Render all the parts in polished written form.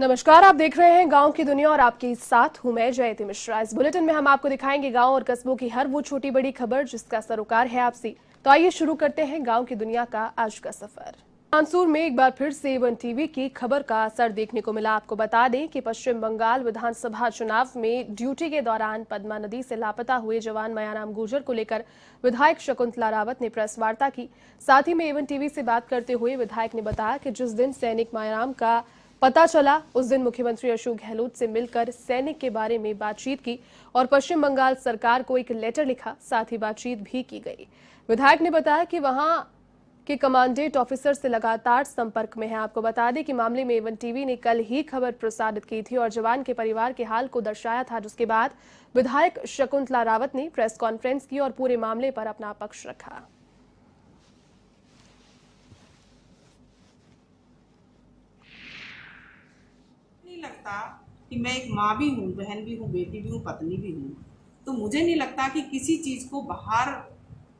नमस्कार, आप देख रहे हैं गांव की दुनिया और आपके साथ हूं मैं जयती मिश्रा। इस बुलेटिन में हम आपको दिखाएंगे गांव और कस्बों की हर वो छोटी बड़ी खबर जिसका सरोकार है आपसे। तो आइए शुरू करते हैं गांव की दुनिया का आज का सफर। मानसूर में एक बार फिर से A1 टीवी की खबर का असर देखने को मिला। आपको बता दें कि पश्चिम बंगाल विधानसभा चुनाव में ड्यूटी के दौरान पद्मा नदी से लापता हुए जवान मायाराम गुर्जर को लेकर विधायक शकुंतला रावत ने प्रेस वार्ता की। साथ ही में A1 टीवी से बात करते हुए विधायक ने बताया कि जिस दिन सैनिक मायाराम का पता चला उस दिन मुख्यमंत्री अशोक गहलोत से मिलकर सैनिक के बारे में बातचीत की और पश्चिम बंगाल सरकार को एक लेटर लिखा। साथ ही बातचीत भी की गई। विधायक ने बताया कि वहां के कमांडेंट ऑफिसर से लगातार संपर्क में है। आपको बता दें कि मामले में A1 टीवी ने कल ही खबर प्रसारित की थी और जवान के परिवार के हाल को दर्शाया था, जिसके बाद विधायक शकुंतला रावत ने प्रेस कॉन्फ्रेंस की और पूरे मामले पर अपना पक्ष रखा। लगता कि मैं एक माँ भी हूँ, बहन भी हूँ, बेटी भी हूँ, पत्नी भी हूँ, तो मुझे नहीं लगता कि किसी चीज़ को बाहर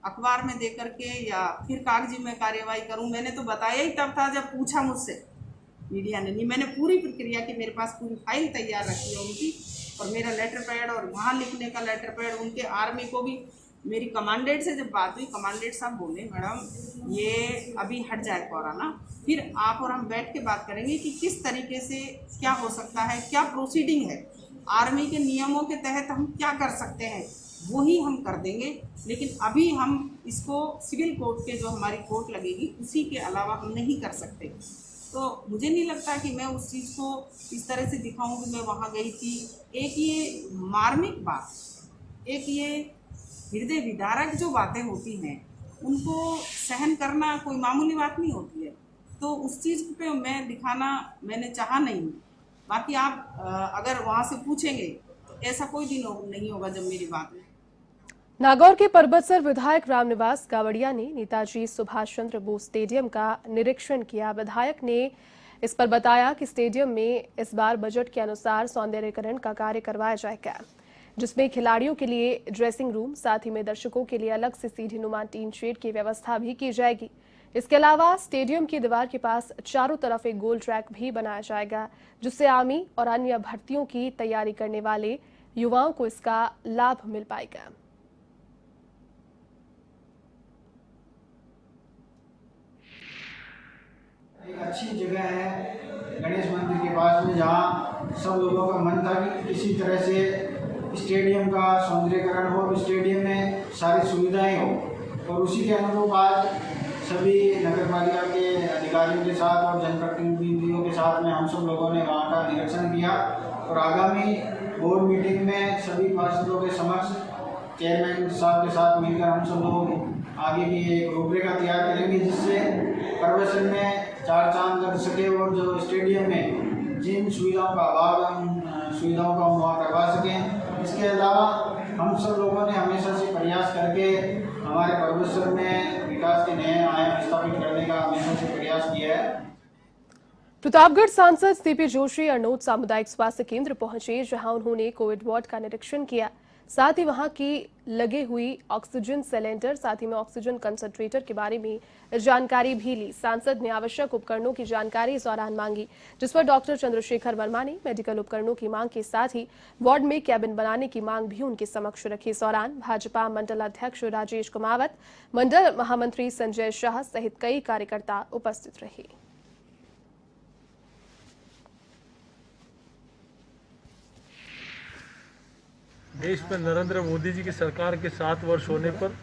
अखबार में दे करके या फिर कागजी में कार्यवाही करूँ। मैंने तो बताया ही तब था जब पूछा मुझसे मीडिया ने। नहीं, मैंने पूरी प्रक्रिया की, मेरे पास पूरी फाइल तैयार रखी है उनकी और मेरा लेटर पैड और वहाँ लिखने का लेटर पैड। उनके आर्मी को भी मेरी कमांडेंट से जब बात हुई, कमांडेंट साहब बोले मैडम ये अभी हट जाए कोरोना, फिर आप और हम बैठ के बात करेंगे कि किस तरीके से क्या हो सकता है, क्या प्रोसीडिंग है, आर्मी के नियमों के तहत हम क्या कर सकते हैं, वही हम कर देंगे। लेकिन अभी हम इसको सिविल कोर्ट के जो हमारी कोर्ट लगेगी उसी के अलावा हम नहीं कर सकते। तो मुझे नहीं लगता कि मैं उस चीज़ को इस तरह से दिखाऊं कि मैं वहाँ गई थी। एक ये मार्मिक बात, एक ये हृदय विदारक जो बातें होती हैं उनको सहन करना कोई मामूली बात नहीं होती है। तो उस चीज़ पे मैं दिखाना मैंने चाहा नहीं। बाकी आप अगर वहाँ से पूछेंगे तो ऐसा कोई दिन नहीं होगा जब मेरी बात में। नागौर के परबतसर विधायक रामनिवास कावड़िया ने नेताजी सुभाष चंद्र बोस स्टेडियम का निरीक्षण किया। विधायक ने इस पर बताया कि स्टेडियम में इस बार बजट के अनुसार सौंदर्यीकरण का कार्य करवाया जाएगा, जिसमें खिलाड़ियों के लिए ड्रेसिंग रूम, साथ ही में दर्शकों के लिए अलग से सीढ़ीनुमा टीन शेड की व्यवस्था भी की जाएगी। इसके अलावा स्टेडियम की दीवार के पास चारों तरफ एक गोल ट्रैक भी बनाया जाएगा, जिससे आर्मी और अन्य भर्तियों की तैयारी करने वाले युवाओं को इसका लाभ मिल पाएगा। एक अच्छी जगह है गणेश मंदिर के पास में, जहाँ सब लोगों का मन था कि किसी तरह से स्टेडियम का सौंदर्यीकरण हो, स्टेडियम में सारी सुविधाएं हो। और उसी के अनुरूप आज सभी नगर पालिका के अधिकारियों के साथ और जनप्रतिनिधियों के साथ में हम सब लोगों ने वहाँ का निरीक्षण किया और आगामी बोर्ड मीटिंग में सभी पार्षदों के समक्ष चेयरमैन साहब के साथ मिलकर हम सब लोग आगे की एक रूपरेखा तैयार करेंगे, जिससे परबतसर में चार चांद लग सके और जो स्टेडियम में जिन सुविधाओं का अभाव है उन सुविधाओं का हम वहाँ करवा सकें। इसके अलावा हम सब लोगों ने हमेशा से प्रयास करके हमारे परबतसर में विकास के नए आयाम स्थापित करने का हमेशा से प्रयास किया है। प्रतापगढ़ सांसद सीपी जोशी अरनोद सामुदायिक स्वास्थ्य केंद्र पहुंचे, जहां उन्होंने कोविड वार्ड का निरीक्षण किया। साथ ही वहां की लगे हुई ऑक्सीजन सिलेंडर, साथ ही में ऑक्सीजन कंसंट्रेटर के बारे में जानकारी भी ली। सांसद ने आवश्यक उपकरणों की जानकारी इस दौरान मांगी, जिस पर डॉक्टर चंद्रशेखर वर्मा ने मेडिकल उपकरणों की मांग के साथ ही वार्ड में कैबिन बनाने की मांग भी उनके समक्ष रखी। इस दौरान भाजपा मंडल अध्यक्ष राजेश कुमावत, मंडल महामंत्री संजय शाह सहित कई कार्यकर्ता उपस्थित रहे। देश में नरेंद्र मोदी जी की सरकार के 7 वर्ष होने पर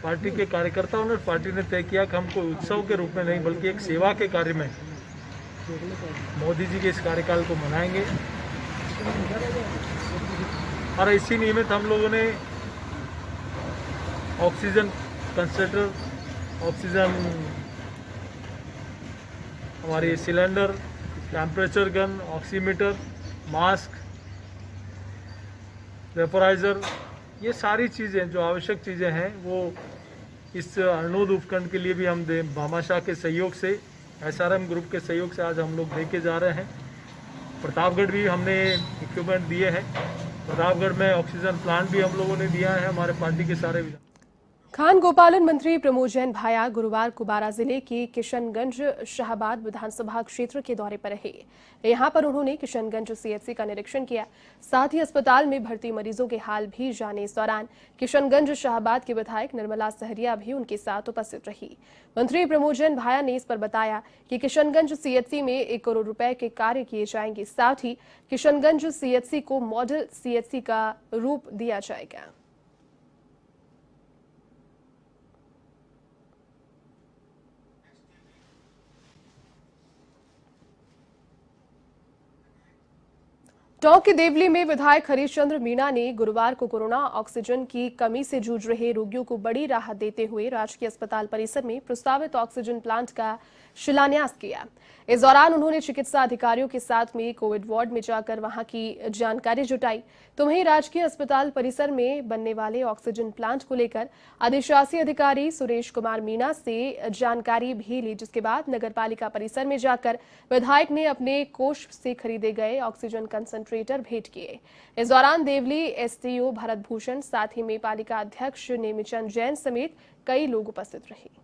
पार्टी के कार्यकर्ताओं ने, पार्टी ने तय किया कि हम कोई उत्सव के रूप में नहीं बल्कि एक सेवा के कार्य में मोदी जी के इस कार्यकाल को मनाएंगे। और इसी निमित्त हम लोगों ने ऑक्सीजन कंसंट्रेटर, ऑक्सीजन हमारे cylinder, temperature gun, oximeter, mask, vaporiser, ये सारी चीज़ें जो आवश्यक चीज़ें हैं वो इस अरनोद उपकरण के लिए भी हम भामाशाह के सहयोग से, SRM ग्रुप के सहयोग से आज हम लोग देके जा रहे हैं। प्रतापगढ़ भी हमने इक्विपमेंट दिए हैं। प्रतापगढ़ में ऑक्सीजन प्लांट भी हम लोगों ने दिया है, हमारे पार्टी के सारे। खान गोपालन मंत्री प्रमोद जैन भाया गुरुवार को बारां जिले के किशनगंज शाहबाद विधानसभा क्षेत्र के दौरे पर रहे। यहां पर उन्होंने किशनगंज सीएचसी का निरीक्षण किया, साथ ही अस्पताल में भर्ती मरीजों के हाल भी जाने। इस दौरान किशनगंज शाहबाद की विधायक निर्मला सहरिया भी उनके साथ उपस्थित रही। मंत्री प्रमोद जैन भाया ने इस पर बताया कि किशनगंज सीएचसी में 1 करोड़ रुपए के कार्य किए जाएंगे, साथ ही किशनगंज सीएचसी को मॉडल सीएचसी का रूप दिया जाएगा। टोंक के देवली में विधायक हरीशचंद्र मीणा ने गुरुवार को कोरोना ऑक्सीजन की कमी से जूझ रहे रोगियों को बड़ी राहत देते हुए राजकीय अस्पताल परिसर में प्रस्तावित ऑक्सीजन प्लांट का शिलान्यास किया। इस दौरान उन्होंने चिकित्सा अधिकारियों के साथ में कोविड वार्ड में जाकर वहां की जानकारी जुटाई। तो वहीं राजकीय अस्पताल परिसर में बनने वाले ऑक्सीजन प्लांट को लेकर अधिशासी अधिकारी सुरेश कुमार मीणा से जानकारी भी ली, जिसके बाद नगरपालिका परिसर में जाकर विधायक ने अपने कोष से खरीदे गए ऑक्सीजन कंसंट्रेटर भेंट किए। इस दौरान देवली एसडीओ भरत भूषण, साथ ही में पालिका अध्यक्ष नेमिचंद जैन समेत कई लोग उपस्थित रहे।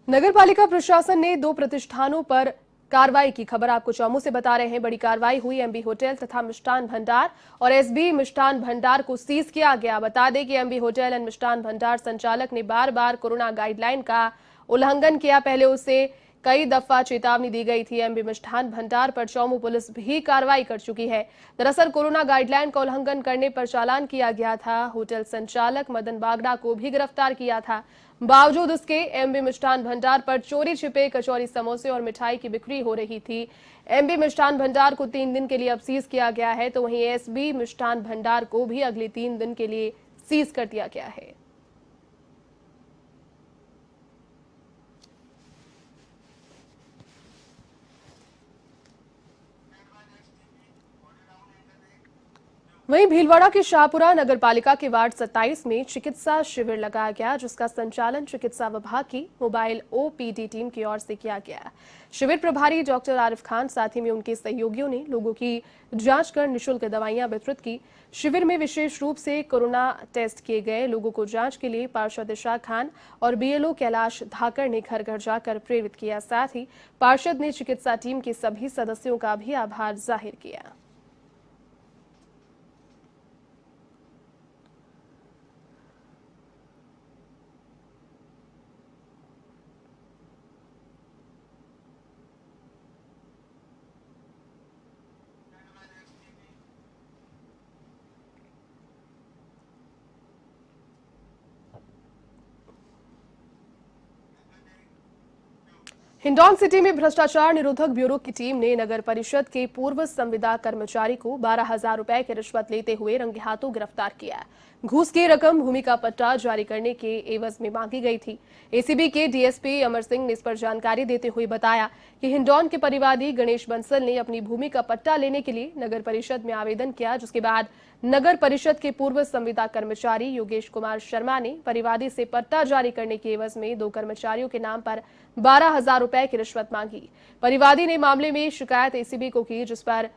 नगरपालिका प्रशासन ने 2 प्रतिष्ठानों पर कार्रवाई की खबर आपको चौमू से बता रहे हैं। बड़ी कार्रवाई हुई। एमबी होटल तथा मिष्ठान भंडार और एसबी मिष्ठान भंडार को सीज किया गया। बता दें कि MB hotel and Mishthan Bhandar संचालक ने बार-बार कोरोना गाइडलाइन का उल्लंघन किया। पहले उसे कई दफा चेतावनी दी गई थी। एमबी मिष्ठान भंडार पर चौमू पुलिस भी कार्रवाई कर चुकी है। दरअसल कोरोना गाइडलाइन का उल्लंघन करने पर चालान किया गया था। होटल संचालक मदन बागड़ा को भी गिरफ्तार किया था। बावजूद उसके एमबी मिष्ठान भंडार पर चोरी छिपे कचौरी, समोसे और मिठाई की बिक्री हो रही थी। एमबी मिष्ठान भंडार को 3 दिन के लिए अब सीज किया गया है, तो वहीं एसबी मिष्ठान भंडार को भी अगले 3 दिन के लिए सीज कर दिया गया है। वहीं भीलवाड़ा के शाहपुरा नगरपालिका के वार्ड 27 में चिकित्सा शिविर लगाया गया, जिसका संचालन चिकित्सा विभाग की मोबाइल ओपीडी टीम की ओर से किया गया। शिविर प्रभारी डॉक्टर आरिफ खान, साथ ही में उनके सहयोगियों ने लोगों की जांच कर निःशुल्क दवाइयां वितरित की। शिविर में विशेष रूप से कोरोना टेस्ट किए गए लोगों को जांच के लिए पार्षद इशा खान और बीएलओ कैलाश धाकर ने घर घर जाकर प्रेरित किया। साथ ही पार्षद ने चिकित्सा टीम के सभी सदस्यों का भी आभार जाहिर किया। हिंडौन सिटी में भ्रष्टाचार निरोधक ब्यूरो की टीम ने नगर परिषद के पूर्व संविदा कर्मचारी को 12,000 रुपए की रिश्वत लेते हुए रंगे हाथों गिरफ्तार किया। घूस की रकम भूमि का पट्टा जारी करने के एवज में मांगी गई थी। एसीबी के डीएसपी अमर सिंह ने इस पर जानकारी देते हुए बताया कि हिंडौन के परिवादी गणेश बंसल ने अपनी भूमि का पट्टा लेने के लिए नगर परिषद में आवेदन किया, जिसके बाद नगर परिषद के पूर्व संविदा कर्मचारी योगेश कुमार शर्मा ने परिवादी से पट्टा जारी करने के एवज में 2 कर्मचारियों के नाम पर 12,000 रुपए की रिश्वत मांगी। परिवादी ने मामले में शिकायत एसीबी को की, जिस पर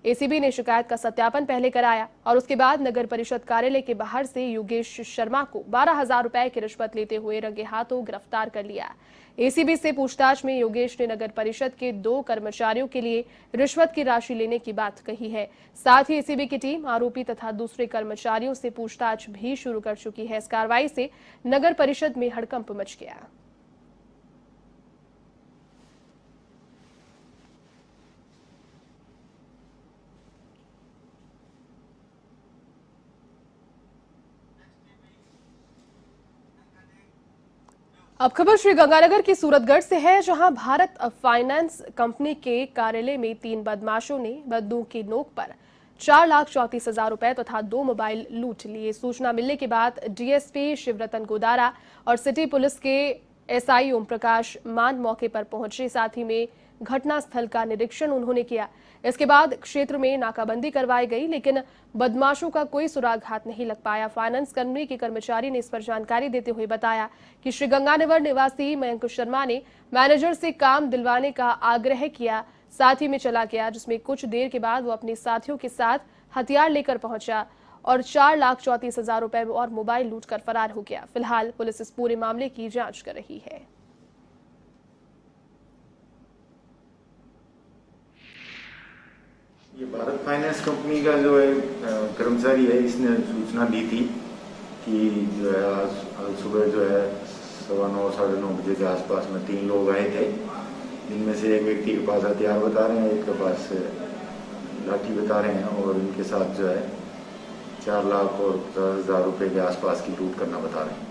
एसीबी ने शिकायत का सत्यापन पहले कराया और उसके बाद नगर परिषद कार्यालय के बाहर से योगेश शर्मा को 12,000 रुपए की रिश्वत लेते हुए रंगे हाथों गिरफ्तार कर लिया। एसीबी से पूछताछ में योगेश ने नगर परिषद के 2 कर्मचारियों के लिए रिश्वत की राशि लेने की बात कही है। साथ ही एसीबी की टीम आरोपी तथा दूसरे कर्मचारियों से पूछताछ भी शुरू कर चुकी है। इस कार्रवाई से नगर परिषद में हड़कंप मच गया। अब खबर श्री गंगानगर की सूरतगढ़ से है, जहां भारत फाइनेंस कंपनी के कार्यालय में 3 बदमाशों ने बंदूक की नोक पर 4,34,000 रुपए तथा 2 मोबाइल लूट लिए। सूचना मिलने के बाद डीएसपी शिवरतन गोदारा और सिटी पुलिस के एसआई ओम प्रकाश मान मौके पर पहुंचे, साथ ही में घटनास्थल का निरीक्षण उन्होंने किया। इसके बाद क्षेत्र में नाकाबंदी करवाई गई, लेकिन बदमाशों का कोई सुराग हाथ नहीं लग पाया। फाइनेंस कंपनी के कर्मचारी ने इस पर जानकारी देते हुए बताया कि श्रीगंगानगर निवासी मयंक शर्मा ने मैनेजर से काम दिलवाने का आग्रह किया, साथ ही में चला गया, जिसमें कुछ देर के बाद वो अपने साथियों के साथ हथियार लेकर पहुंचा और 4,34,000 रुपए और मोबाइल लूटकर फरार हो गया। फिलहाल पुलिस इस पूरे मामले की जांच कर रही है। ये भारत फाइनेंस कंपनी का जो है कर्मचारी है, इसने सूचना दी थी कि जो है आज सुबह जो है 9:15 साढ़े 9 बजे के आसपास में 3 लोग आए थे। इनमें से एक व्यक्ति के पास हथियार बता रहे हैं, एक के पास लाठी बता रहे हैं और इनके साथ जो है 4,50,000 रुपए के आसपास की लूट करना बता रहे हैं।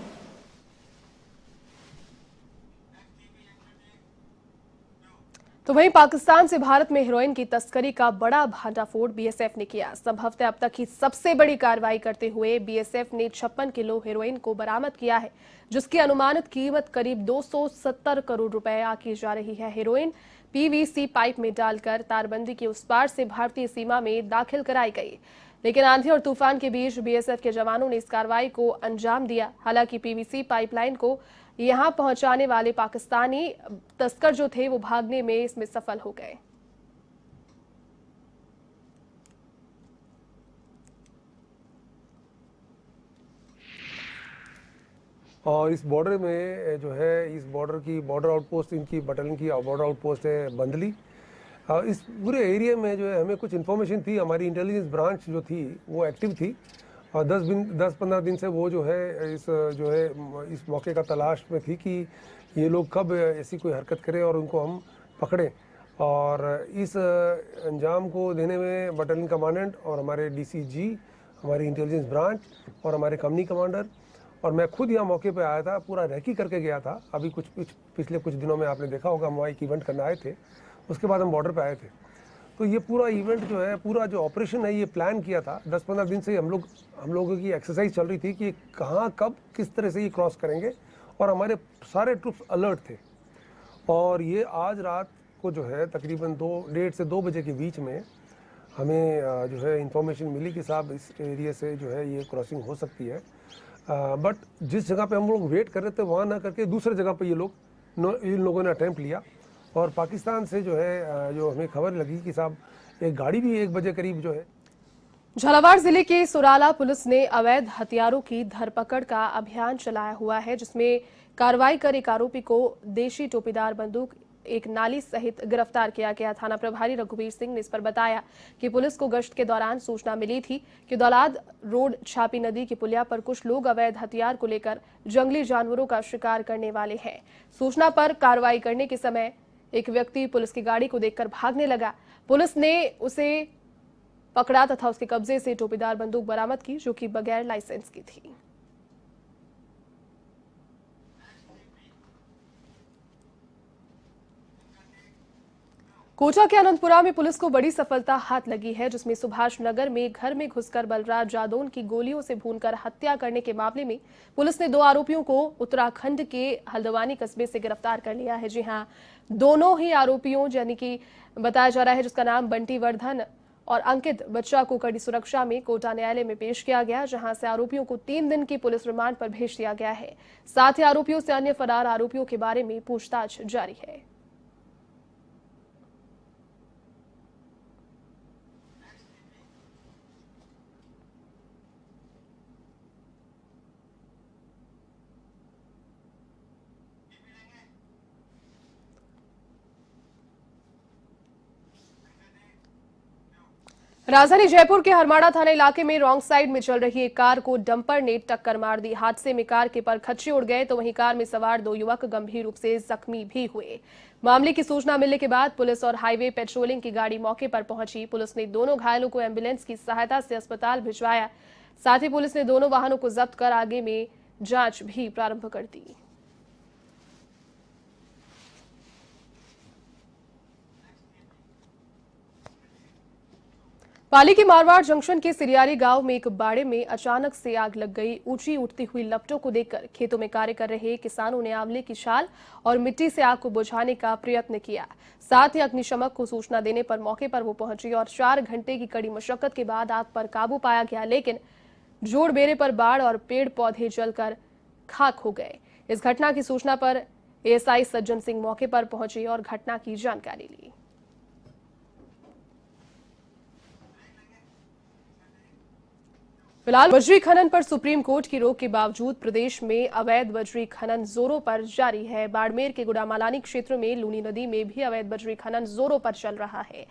तो वहीं पाकिस्तान से भारत में हेरोइन की तस्करी का बड़ा भांडाफोड़ बीएसएफ ने किया। संभवतः अब तक की सबसे बड़ी कार्रवाई करते हुए बीएसएफ ने 56 किलो हेरोइन को बरामद किया है, जिसकी अनुमानित कीमत करीब 270 करोड़ रुपए आकी जा रही है। हेरोइन पीवीसी पाइप में डालकर तारबंदी के उस पार से भारतीय सीमा में दाखिल कराई गई, लेकिन आंधी और तूफान के बीच बीएसएफ के जवानों ने इस कार्रवाई को अंजाम दिया। हालांकि पीवीसी पाइपलाइन को यहां पहुंचाने वाले पाकिस्तानी तस्कर जो थे वो भागने में इसमें सफल हो गए। और इस बॉर्डर में जो है, इस बॉर्डर आउटपोस्ट इनकी बटालियन की बॉर्डर आउटपोस्ट है बंदली। इस पूरे एरिया में जो है हमें कुछ इन्फॉर्मेशन थी, हमारी इंटेलिजेंस ब्रांच जो थी वो एक्टिव थी और 10-15 दिन से वो जो है इस मौके का तलाश में थी कि ये लोग कब ऐसी कोई हरकत करें और उनको हम पकड़ें। और इस अंजाम को देने में बटालियन कमांडेंट और हमारे डीसीजी, हमारी इंटेलिजेंस ब्रांच और हमारे कंपनी कमांडर और मैं खुद यहाँ मौके पे आया था, पूरा रैकी करके गया था। अभी पिछले कुछ दिनों में आपने देखा होगा, हम वहाँ एक इवेंट करने आए थे, उसके बाद हम बॉर्डर पे आए थे। तो ये पूरा इवेंट जो है, पूरा जो ऑपरेशन है, ये प्लान किया था 10-15 दिन से। हम लोगों की एक्सरसाइज चल रही थी कि कहाँ कब किस तरह से ये क्रॉस करेंगे और हमारे सारे ट्रूप्स अलर्ट थे। और ये आज रात को जो है तकरीबन 1:30 से 2 बजे के बीच में हमें जो है इंफॉर्मेशन मिली कि साहब इस एरिया से जो है ये क्रॉसिंग हो सकती है। बट जिस जगह पे हम लोग वेट कर रहे थे वहाँ ना करके दूसरे जगह पे इन लोगों ने अटैम्प्ट लिया। और पाकिस्तान से जो है जो हमें खबर लगी कि साहब एक गाड़ी भी 1 बजे करीब जो है। झालावाड़ जिले के सुराला पुलिस ने अवैध हथियारों की धरपकड़ का अभियान चलाया हुआ है, जिसमें कार्रवाई कर एक आरोपी को देशी टोपीदार बंदूक, एक नाली सहित गिरफ्तार किया गया। थाना प्रभारी रघुवीर सिंह ने इस पर बताया कि पुलिस को गश्त के दौरान सूचना मिली थी कि दौलाद रोड छापी नदी की पुलिया पर कुछ लोग अवैध हथियार को लेकर जंगली जानवरों का शिकार करने वाले हैं। सूचना पर कार्रवाई करने के समय एक व्यक्ति पुलिस की गाड़ी को देखकर भागने लगा। पुलिस ने उसे पकड़ा तथा उसके कब्जे से टोपीदार बंदूक बरामद की, जो कि बगैर लाइसेंस की थी। कोटा के अनंतपुरा में पुलिस को बड़ी सफलता हाथ लगी है, जिसमें सुभाष नगर में घर में घुसकर बलराज जादौन की गोलियों से भूनकर हत्या करने के मामले में पुलिस ने 2 आरोपियों को उत्तराखंड के हल्द्वानी कस्बे से गिरफ्तार कर लिया है। जी हां, दोनों ही आरोपियों यानी कि बताया जा रहा है जिसका नाम बंटी वर्धन और अंकित बच्चा को कड़ी सुरक्षा में कोटा न्यायालय में पेश किया गया, जहां से आरोपियों को 3 दिन की पुलिस रिमांड पर भेज दिया गया है। साथ ही आरोपियों से अन्य फरार आरोपियों के बारे में पूछताछ जारी है। राजधानी जयपुर के हरमाड़ा थाना इलाके में रॉन्ग साइड में चल रही एक कार को डंपर ने टक्कर मार दी। हादसे में कार के परखच्चे उड़ गए तो वहीं कार में सवार 2 युवक गंभीर रूप से जख्मी भी हुए। मामले की सूचना मिलने के बाद पुलिस और हाईवे पेट्रोलिंग की गाड़ी मौके पर पहुंची। पुलिस ने दोनों घायलों को एम्बुलेंस की सहायता से अस्पताल भिजवाया। साथ ही पुलिस ने दोनों वाहनों को जब्त कर आगे में जांच भी प्रारंभ कर दी। पाली के मारवाड़ जंक्शन के सिरियारी गांव में एक बाड़े में अचानक से आग लग गई। ऊंची उठती हुई लपटों को देखकर खेतों में कार्य कर रहे किसानों ने आंवले की छाल और मिट्टी से आग को बुझाने का प्रयत्न किया। साथ ही अग्निशमक को सूचना देने पर मौके पर वो पहुंची और 4 घंटे की कड़ी मशक्कत के बाद आग पर काबू पाया गया, लेकिन जोड़ बेरे पर बाढ़ और पेड़ पौधे जलकर खाक हो गए। इस घटना की सूचना पर एएसआई सज्जन सिंह मौके पर पहुंचे और घटना की जानकारी ली। फिलहाल बजरी खनन पर सुप्रीम कोर्ट की रोक के बावजूद प्रदेश में अवैध बजरी खनन जोरों पर जारी है। बाड़मेर के गुड़ामालानी क्षेत्र में लूनी नदी में भी अवैध बजरी खनन जोरों पर चल रहा है।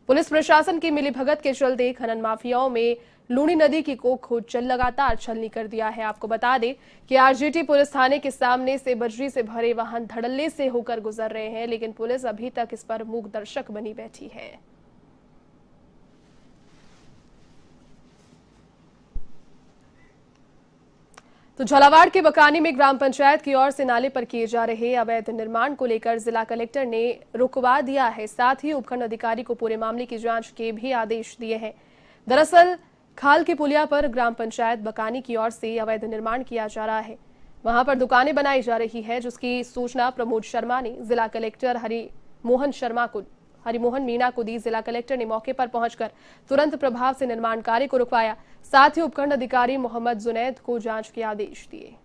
पुलिस प्रशासन की मिलीभगत के चलते खनन माफियाओं में लूनी नदी की खोज लगातार छलनी कर दिया है। आपको बता दें कि आरजीटी पुलिस थाने के सामने से बजरी से भरे वाहन धड़ल्ले से होकर गुजर रहे हैं, लेकिन पुलिस अभी तक इस पर मूक दर्शक बनी बैठी है। तो झालावाड़ के बकानी में ग्राम पंचायत की ओर से नाले पर किए जा रहे अवैध निर्माण को लेकर जिला कलेक्टर ने रुकवा दिया है। साथ ही उपखंड अधिकारी को पूरे मामले की जांच के भी आदेश दिए हैं। दरअसल खाल की पुलिया पर ग्राम पंचायत बकानी की ओर से अवैध निर्माण किया जा रहा है। वहां पर दुकानें बनाई जा रही है, जिसकी सूचना प्रमोद शर्मा ने जिला कलेक्टर हरिमोहन मीणा को दी। जिला कलेक्टर ने मौके पर पहुंचकर तुरंत प्रभाव से निर्माण कार्य को रुकवाया। साथ ही उपखंड अधिकारी मोहम्मद जुनैद को जांच के आदेश दिए।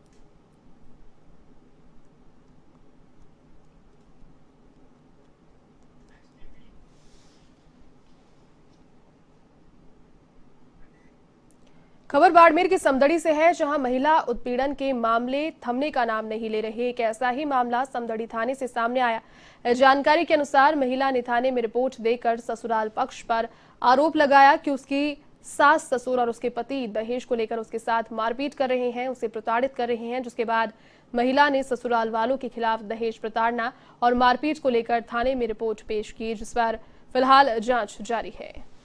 खबर बाड़मेर की समदड़ी से है, जहां महिला उत्पीड़न के मामले थमने का नाम नहीं ले रहे। एक ऐसा ही मामला समदड़ी थाने से सामने आया। जानकारी के अनुसार महिला ने थाने में रिपोर्ट देकर ससुराल पक्ष पर आरोप लगाया कि उसकी सास, ससुर और उसके पति दहेज को लेकर उसके साथ मारपीट कर रहे हैं, उसे प्रताड़ित कर रहे हैं। जिसके बाद महिला ने ससुराल वालों के खिलाफ दहेज प्रताड़ना और मारपीट को लेकर थाने में रिपोर्ट पेश की, जिस पर फिलहाल जांच जारी है।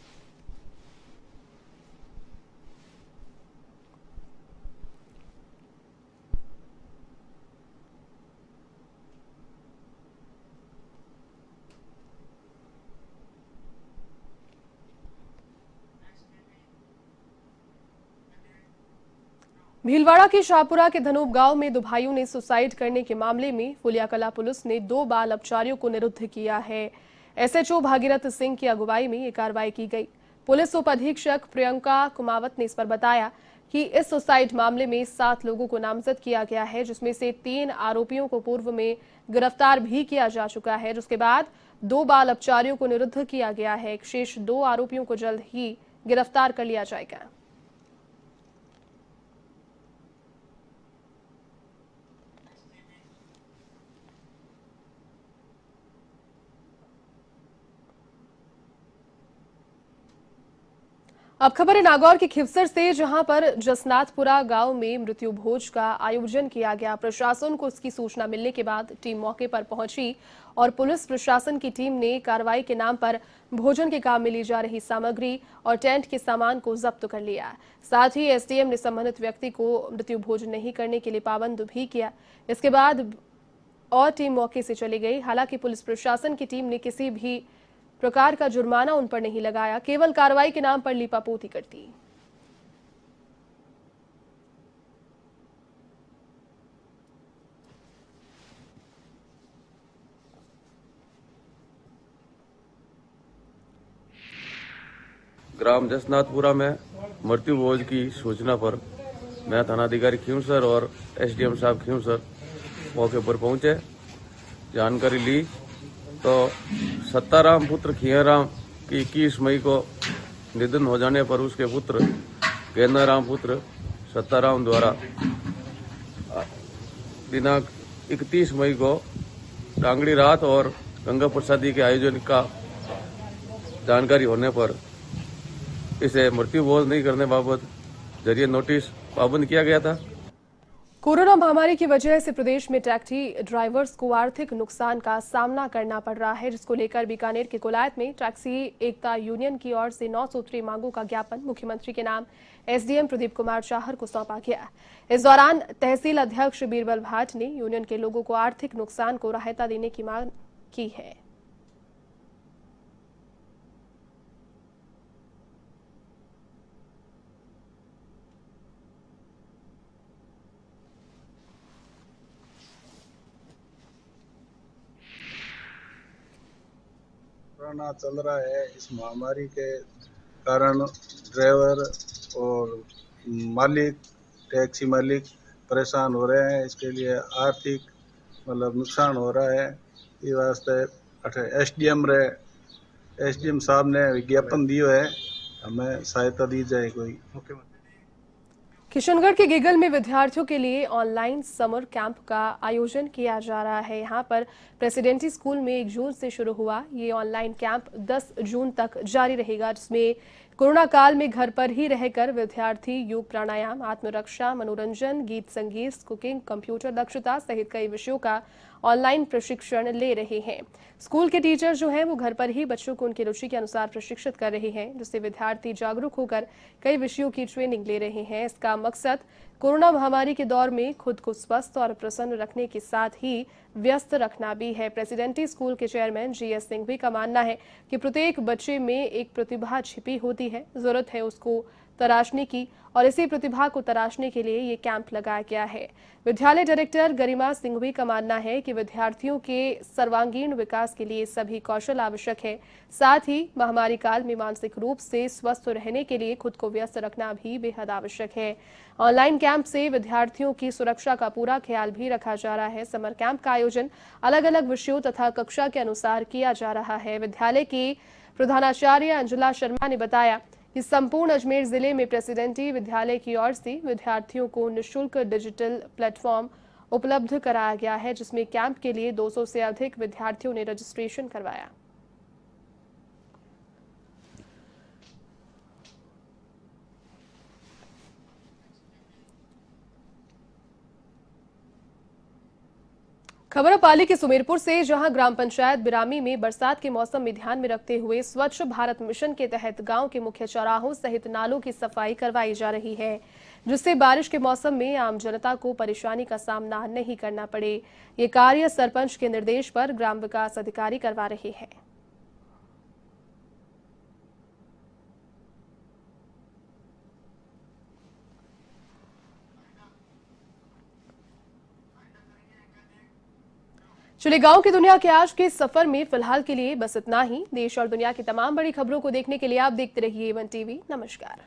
भीलवाड़ा के शाहपुरा के धनूप गांव में 2 भाइयों ने सुसाइड करने के मामले में फुलिया कला पुलिस ने 2 बाल अपचारियों को निरुद्ध किया है। एसएचओ भागीरथ सिंह की अगुवाई में ये कार्रवाई की गई। पुलिस उप अधीक्षक प्रियंका कुमावत ने इस पर बताया कि इस सुसाइड मामले में 7 लोगों को नामजद किया गया है, जिसमें से 3 आरोपियों को पूर्व में गिरफ्तार भी किया जा चुका है। जिसके बाद 2 बाल अपचारियों को निरुद्ध किया गया है। शेष 2 आरोपियों को जल्द ही गिरफ्तार कर लिया जाएगा। अब खबर है नागौर के खिवसर से, जहां पर जसनाथपुरा गांव में मृत्यु भोज का आयोजन किया गया। प्रशासन को इसकी सूचना मिलने के बाद टीम मौके पर पहुंची और पुलिस प्रशासन की टीम ने कार्रवाई के नाम पर भोजन के काम में ली जा रही सामग्री और टेंट के सामान को जब्त कर लिया। साथ ही एसडीएम ने संबंधित व्यक्ति को मृत्यु भोज नहीं करने के लिए पाबंद भी किया। इसके बाद और टीम मौके से चली गई। हालांकि पुलिस प्रशासन की टीम ने किसी भी प्रकार का जुर्माना उन पर नहीं लगाया, केवल कार्रवाई के नाम पर लीपापोती करती। ग्राम जसनाथपुरा में मृत्यु भोज की सूचना पर मैं थानाधिकारी खींवसर और एसडीएम साहब खींवसर मौके पर पहुंचे। जानकारी ली तो सत्ताराम पुत्र खियाराम की 21 मई को निधन हो जाने पर उसके पुत्र गेंदाराम पुत्र सत्ताराम द्वारा दिनांक 31 मई को टांगड़ी रात और गंगा प्रसादी के आयोजन का जानकारी होने पर इसे मृत्यु भोज नहीं करने बाबत जरिए नोटिस पाबंद किया गया था। कोरोना महामारी की वजह से प्रदेश में टैक्सी ड्राइवर्स को आर्थिक नुकसान का सामना करना पड़ रहा है, जिसको लेकर बीकानेर के कोलायत में टैक्सी एकता यूनियन की ओर से 9 सूत्रीय मांगों का ज्ञापन मुख्यमंत्री के नाम एसडीएम प्रदीप कुमार चाहर को सौंपा गया। इस दौरान तहसील अध्यक्ष बीरबल भाट ने यूनियन के लोगों को आर्थिक नुकसान को राहत देने की मांग की है। कोरोना चल रहा है, इस महामारी के कारण ड्राइवर और मालिक, टैक्सी मालिक परेशान हो रहे हैं। इसके लिए आर्थिक मतलब नुकसान हो रहा है। ये वास्ते एसडीएम साहब ने विज्ञापन दियो है, हमें सहायता दी जाए कोई। किशनगढ़ के गिगल में विद्यार्थियों के लिए ऑनलाइन समर कैंप का आयोजन किया जा रहा है। यहाँ पर प्रेसिडेंसी स्कूल में 1 जून से शुरू हुआ ये ऑनलाइन कैंप 10 जून तक जारी रहेगा, जिसमें कोरोना काल में घर पर ही रहकर विद्यार्थी योग प्राणायाम, आत्मरक्षा, मनोरंजन, गीत संगीत, कुकिंग, कंप्यूटर दक्षता सहित कई विषयों का ऑनलाइन प्रशिक्षण ले रहे हैं। स्कूल के टीचर जो हैं वो घर पर ही बच्चों को उनकी रुचि के अनुसार प्रशिक्षित कर रहे हैं, जिससे विद्यार्थी जागरूक होकर कई विषयों की ट्रेनिंग ले रहे हैं। इसका मकसद कोरोना महामारी के दौर में खुद को स्वस्थ और प्रसन्न रखने के साथ ही व्यस्त रखना भी है। प्रेसिडेंसी स्कूल के चेयरमैन जीएस सिंघवी का मानना है कि प्रत्येक बच्चे में एक प्रतिभा छिपी होती है, जरूरत है उसको तराशने की, और इसी प्रतिभा को तराशने के लिए ये कैंप लगाया गया है। विद्यालय डायरेक्टर गरिमा सिंघवी का मानना है कि विद्यार्थियों के सर्वांगीण विकास के लिए सभी कौशल आवश्यक है। साथ ही महामारी काल में मानसिक रूप से स्वस्थ रहने के लिए खुद को व्यस्त रखना भी बेहद आवश्यक है। ऑनलाइन कैंप से विद्यार्थियों की सुरक्षा का पूरा ख्याल भी रखा जा रहा है। समर कैंप का आयोजन अलग अलग विषयों तथा कक्षा के अनुसार किया जा रहा है। विद्यालय की प्रधानाचार्य अंजुला शर्मा ने बताया कि संपूर्ण अजमेर जिले में प्रेसिडेंसी विद्यालय की ओर से विद्यार्थियों को निःशुल्क डिजिटल प्लेटफॉर्म उपलब्ध कराया गया है, जिसमें कैंप के लिए 200 से अधिक विद्यार्थियों ने रजिस्ट्रेशन करवाया। खबर पाली के सुमेरपुर से, जहां ग्राम पंचायत बिरामी में बरसात के मौसम में ध्यान में रखते हुए स्वच्छ भारत मिशन के तहत गांव के मुख्य चौराहों सहित नालों की सफाई करवाई जा रही है, जिससे बारिश के मौसम में आम जनता को परेशानी का सामना नहीं करना पड़े। ये कार्य सरपंच के निर्देश पर ग्राम विकास अधिकारी करवा रहे हैं। चलिए गांव की दुनिया के आज के सफर में फिलहाल के लिए बस इतना ही। देश और दुनिया की तमाम बड़ी खबरों को देखने के लिए आप देखते रहिए A1 टीवी। नमस्कार।